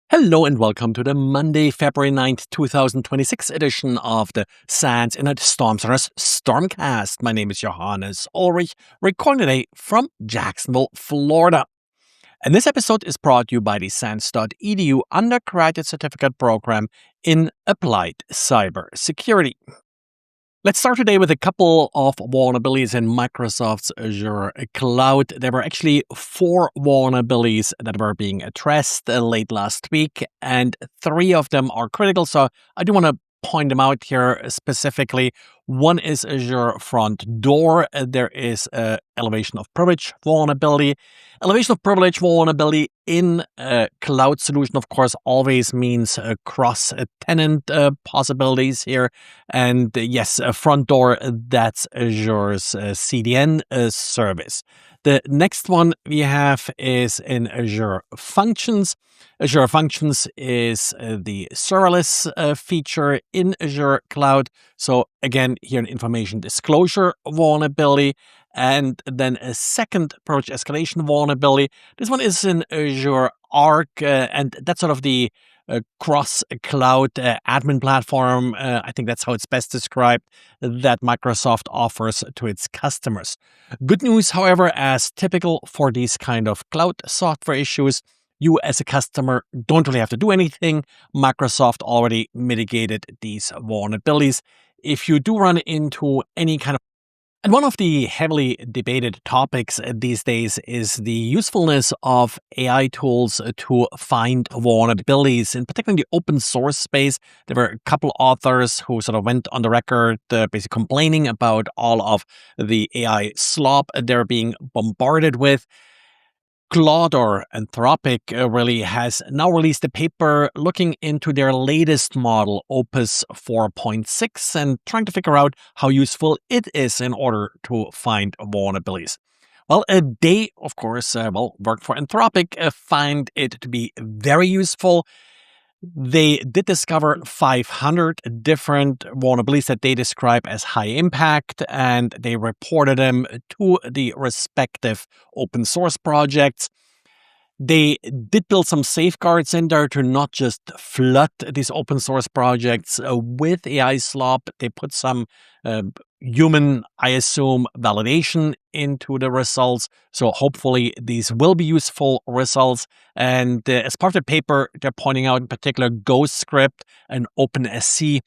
Hello and welcome to the Monday, February 9th, 2026 edition of the SANS Internet Storm Center's Stormcast. My name is Johannes Ulrich, recording today from Jacksonville, Florida. And this episode is brought to you by the SANS.edu undergraduate certificate program in applied cybersecurity. Let's start today with a couple of vulnerabilities in Microsoft's Azure cloud. There were actually 4 vulnerabilities that were being addressed late last week, and 3 of them are critical. So I do want to point them out here specifically. One is Azure Front Door. There is a elevation of privilege vulnerability. Elevation of privilege vulnerability in a cloud solution, of course, always means cross-tenant possibilities here. And yes, Front Door, that's Azure's CDN service. The next one we have is in Azure Functions. Azure Functions is the serverless feature in Azure Cloud. So again, here an information disclosure vulnerability. And then a second privilege escalation vulnerability. This one is in Azure Arc, and that's sort of the cross-cloud admin platform. I think that's how it's best described, that Microsoft offers to its customers. Good news, however, as typical for these kind of cloud software issues, you as a customer don't really have to do anything. Microsoft already mitigated these vulnerabilities. If you do run into any kind of And one of the heavily debated topics these days is the usefulness of AI tools to find vulnerabilities, in particular in the open source space. There were a couple authors who sort of went on the record basically complaining about all of the AI slop they're being bombarded with. Claude or Anthropic really has now released a paper looking into their latest model, Opus 4.6, and trying to figure out how useful it is in order to find vulnerabilities. Well, they, of course, work for Anthropic, find it to be very useful. They did discover 500 different vulnerabilities that they describe as high impact, and they reported them to the respective open source projects. They did build some safeguards in there to not just flood these open source projects with AI slop. They put some human, I assume, validation into the results. So hopefully these will be useful results. And as part of the paper, they're pointing out in particular GhostScript and OpenSC.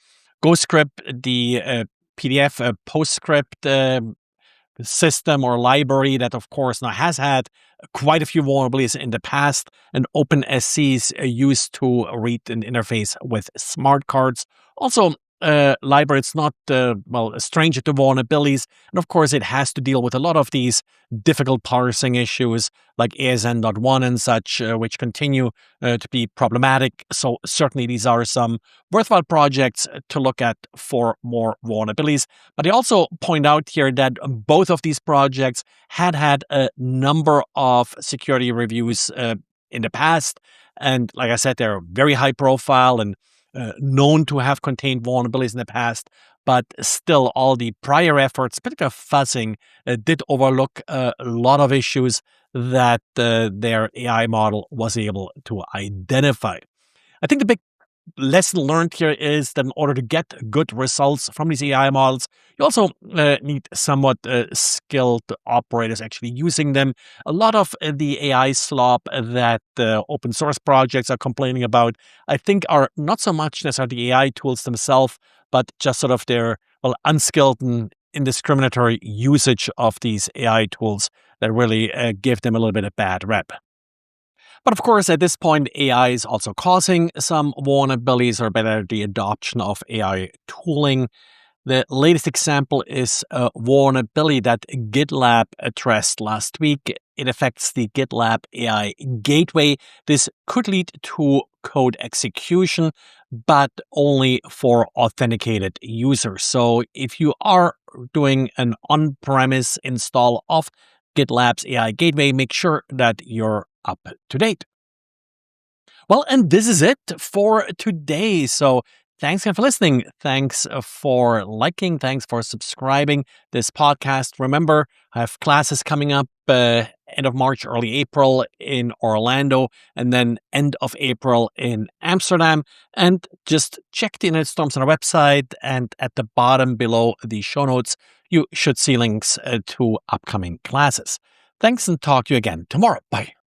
GhostScript, the PDF PostScript system or library that, of course, now has had quite a few vulnerabilities in the past, and OpenSC is used to read and interface with smart cards. Also, library, it's not, a stranger to vulnerabilities. And of course, it has to deal with a lot of these difficult parsing issues like ASN.1 and such, which continue to be problematic. So certainly these are some worthwhile projects to look at for more vulnerabilities. But they also point out here that both of these projects had a number of security reviews in the past. And like I said, they're very high profile and known to have contained vulnerabilities in the past, but still all the prior efforts, particularly fuzzing, did overlook a lot of issues that their AI model was able to identify. I think the big lesson learned here is that in order to get good results from these AI models, you also need somewhat skilled operators actually using them. A lot of the AI slop that open source projects are complaining about, I think, are not so much necessarily the AI tools themselves, but just sort of their unskilled and indiscriminatory usage of these AI tools that really give them a little bit of bad rep. But of course, at this point, AI is also causing some vulnerabilities, or better, the adoption of AI tooling. The latest example is a vulnerability that GitLab addressed last week. It affects the GitLab AI gateway. This could lead to code execution, but only for authenticated users. So if you are doing an on-premise install of GitLab's AI gateway, make sure that you're up to date. Well, and this is it for today. So thanks again for listening. Thanks for liking. Thanks for subscribing this podcast. Remember, I have classes coming up end of March, early April in Orlando, and then end of April in Amsterdam. And just check the Internet Storms on our website, and at the bottom below the show notes, you should see links to upcoming classes. Thanks, and talk to you again tomorrow. Bye.